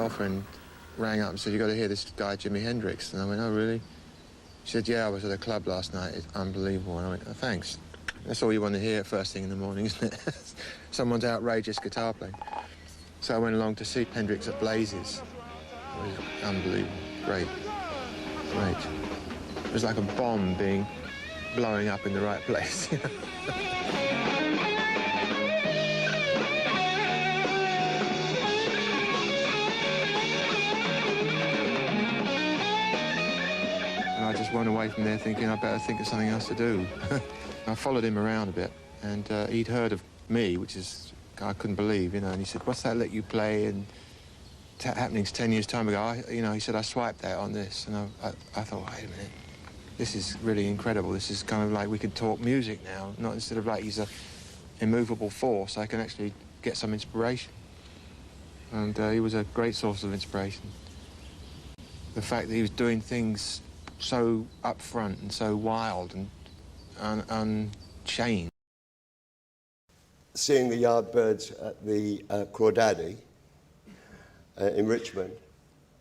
girlfriend rang up and said, you got to hear this guy, Jimi Hendrix. And I went, oh, really? She said, yeah, I was at a club last night. It's unbelievable. And I went, oh, thanks. That's all you want to hear first thing in the morning, isn't it? Someone's outrageous guitar playing. So I went along to see Hendrix at Blazes. It was unbelievable. Great. Great. It was like a bomb blowing up in the right place. You know? And I just went away from there thinking I better think of something else to do. I followed him around a bit, and he'd heard of me, which is I couldn't believe, you know, and he said, what's that Let You Play and happenings 10 years time ago? He said, I swiped that on this, and I thought, wait a minute, this is really incredible. This is kind of like we could talk music now, not instead of like he's a immovable force, I can actually get some inspiration. And he was a great source of inspiration. The fact that he was doing things so upfront and so wild and unchained. Seeing the Yardbirds at the Crawdaddy in Richmond,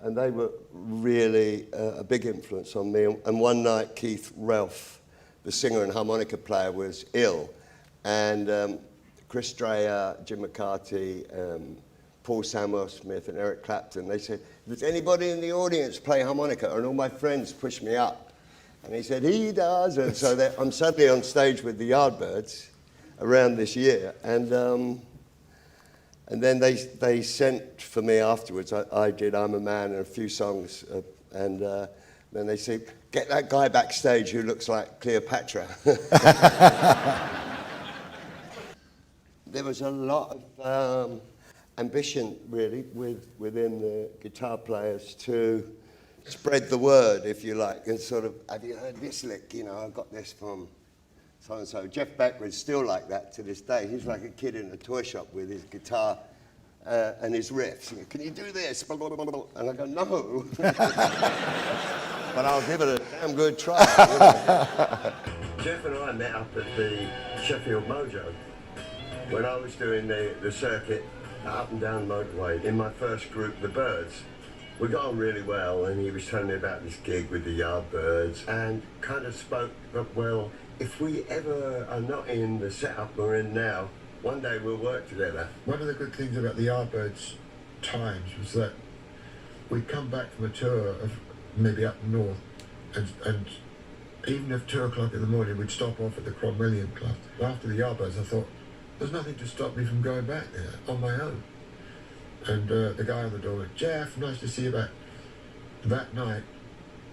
and they were really a big influence on me. And one night, Keith Relf, the singer and harmonica player, was ill, and Chris Dreyer, Jim McCarthy, Paul Samwell-Smith and Eric Clapton, they said, does anybody in the audience play harmonica? And all my friends pushed me up. And he said, he does. And so I'm suddenly on stage with the Yardbirds around this year. And then they sent for me afterwards. I did I'm a Man and a few songs. And then they said, get that guy backstage who looks like Cleopatra. There was a lot of ambition, really, within the guitar players to spread the word, if you like, and sort of, have you heard this lick? You know, I got this from so-and-so. Jeff Beck was still like that to this day. He's like a kid in a toy shop with his guitar and his riffs. Can you do this? And I go, no. But I'll give it a damn good try. You know? Jeff and I met up at the Sheffield Mojo when I was doing the circuit up and down the motorway in my first group, the Birds. We got on really well, and he was telling me about this gig with the Yardbirds and kind of spoke of, well, if we ever are not in the setup we're in now, one day we'll work together. One of the good things about the Yardbirds times was that we'd come back from a tour of maybe up north, and even if 2 o'clock in the morning we'd stop off at the Cromwellian Club. After the Yardbirds I thought, there's nothing to stop me from going back there on my own. And the guy on the door went, Jeff, nice to see you back. That night,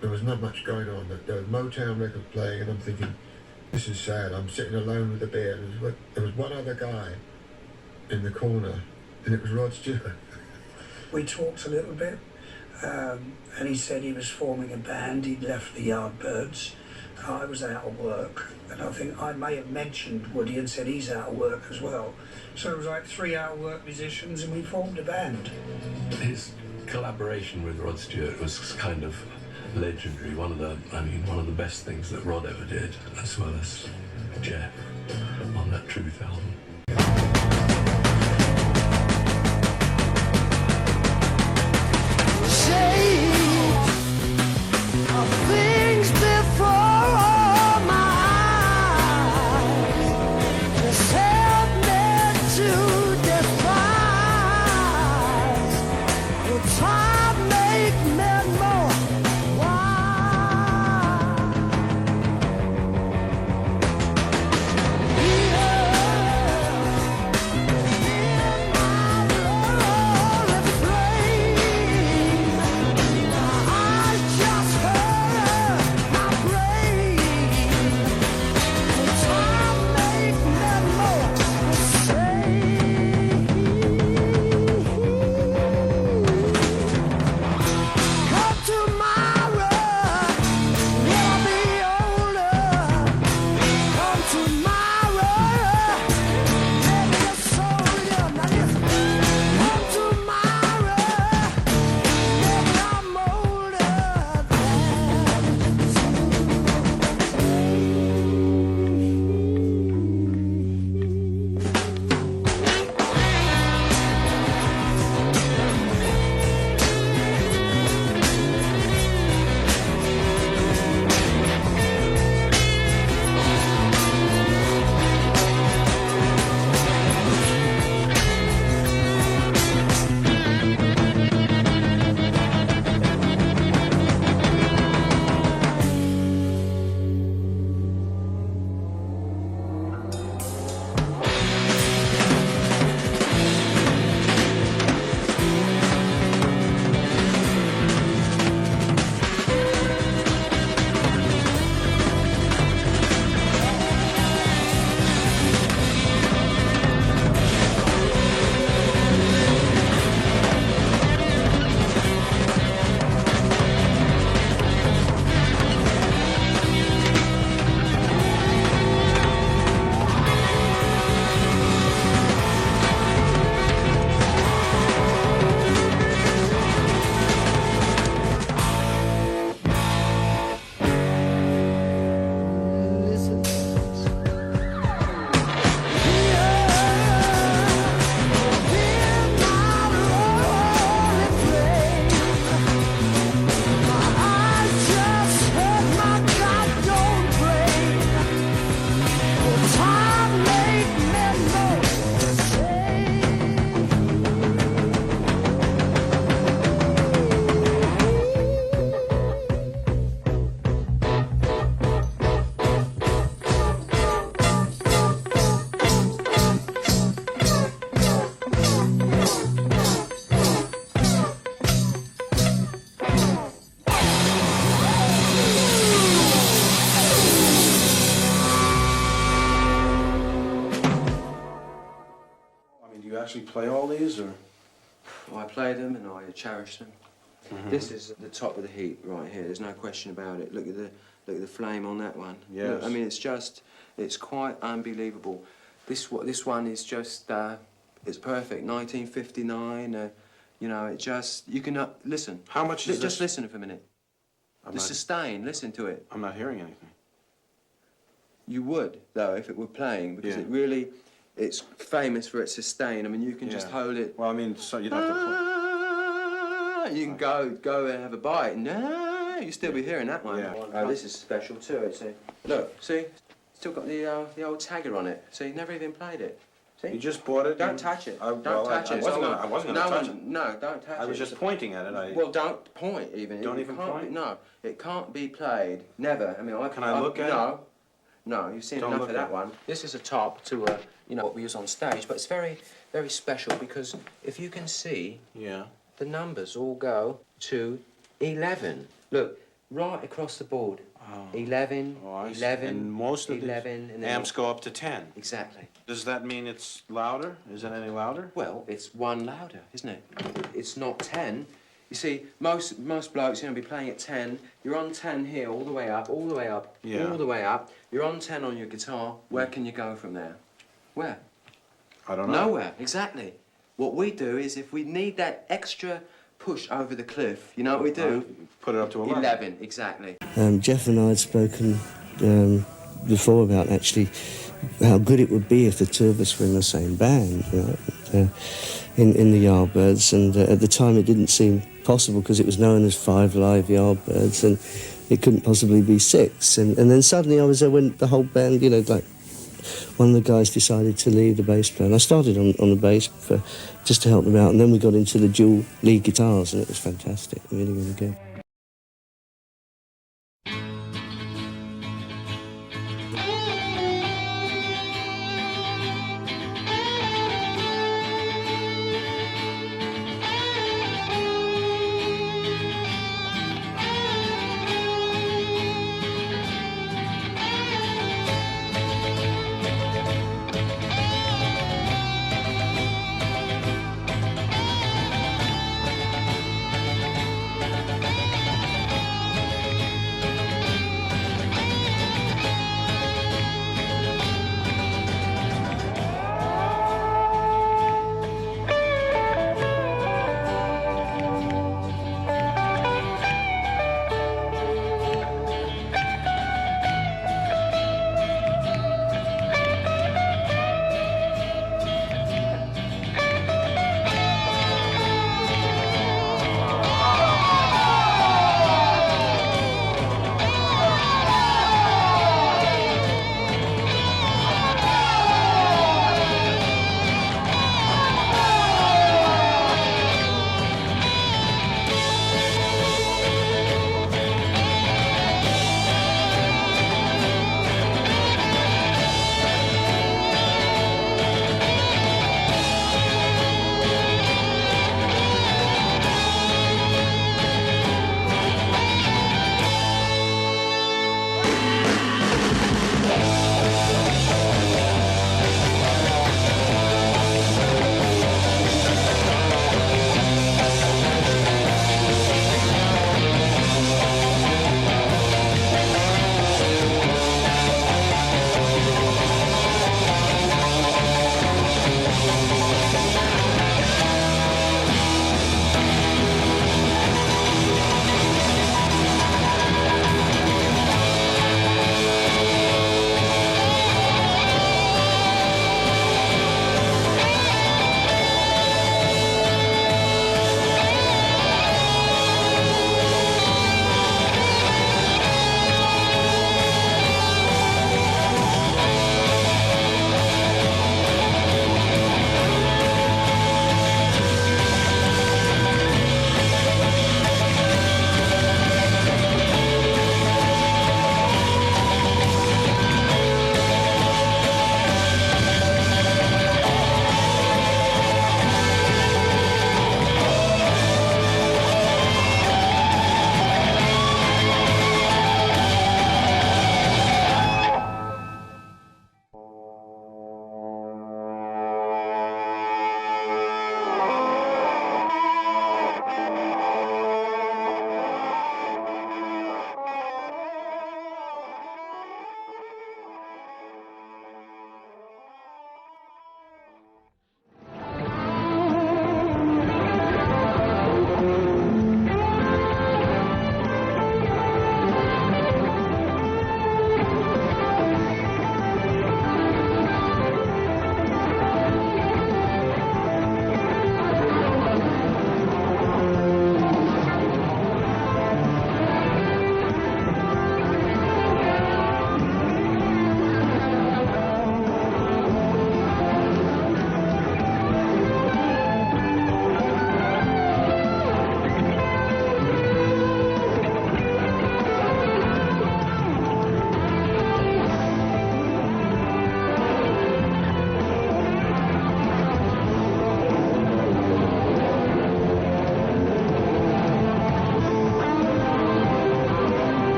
there was not much going on. There was Motown record playing, and I'm thinking, this is sad. I'm sitting alone with a beer. There was one other guy in the corner, and it was Rod Stewart. We talked a little bit, and he said he was forming a band. He'd left the Yardbirds. I was out of work, and I think I may have mentioned Woody and said he's out of work as well. So it was like 3 out-of-work musicians, and we formed a band. His collaboration with Rod Stewart was kind of legendary. One of the best things that Rod ever did, as well as Jeff on that Truth album. actually play all these, or? I play them and I cherish them. This is at the top of the heap right here. There's no question about it. Look at the flame on that one. Yes. Look, I mean, it's quite unbelievable. This one is just it's perfect. 1959. You know, it just you can listen. How much is just this? listen for a minute. The sustain. Listen to it. I'm not hearing anything. You would though if it were playing because it really. It's famous for its sustain. I mean, you can just hold it. Well, I mean, so you'd have to. You can go and have a bite. And you still be hearing that one. Yeah. Oh, this is special too. See, look, see, still got the old tagger on it. See, never even played it. See, You just bought it. don't touch it. Don't touch it. I wasn't gonna touch it. No, don't touch it. I was just pointing at it. Well, don't point even. Don't It even can't point? No, it can't be played. Never. I mean, Can I look at it? No, you've seen Don't enough look of at that it. one. This is a top to you know, what we use on stage, but it's very, very special because if you can see, Yeah. the numbers all go to 11. Look, right across the board. 11, Oh, I see. 11, And most of 11, and the then amps go up to 10. Exactly. Does that mean it's louder? Is it any louder? Well, it's one louder, isn't it? It's not 10. You see, most blokes, you know, be playing at 10. You're on 10 here, all the way up, all the way up, Yeah. all the way up. You're on 10 on your guitar. Where can you go from there? Where? I don't know. Nowhere, exactly. What we do is if we need that extra push over the cliff, you know what we do? Put it up to 11. 11, exactly. Jeff and I had spoken before about actually how good it would be if the two of us were in the same band, you know, in the Yardbirds. And at the time it didn't seem possible because it was known as 5 Live Yardbirds and it couldn't possibly be 6. And then suddenly I was there when the whole band, you know, like one of the guys decided to leave the bass player. And I started on the bass just to help them out. And then we got into the dual lead guitars and it was fantastic, really, really good.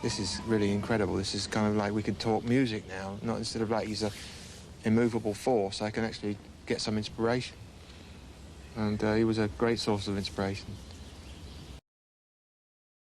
This is really incredible. This is kind of like we could talk music now, not instead of like he's a immovable force. I can actually get some inspiration. And he was a great source of inspiration.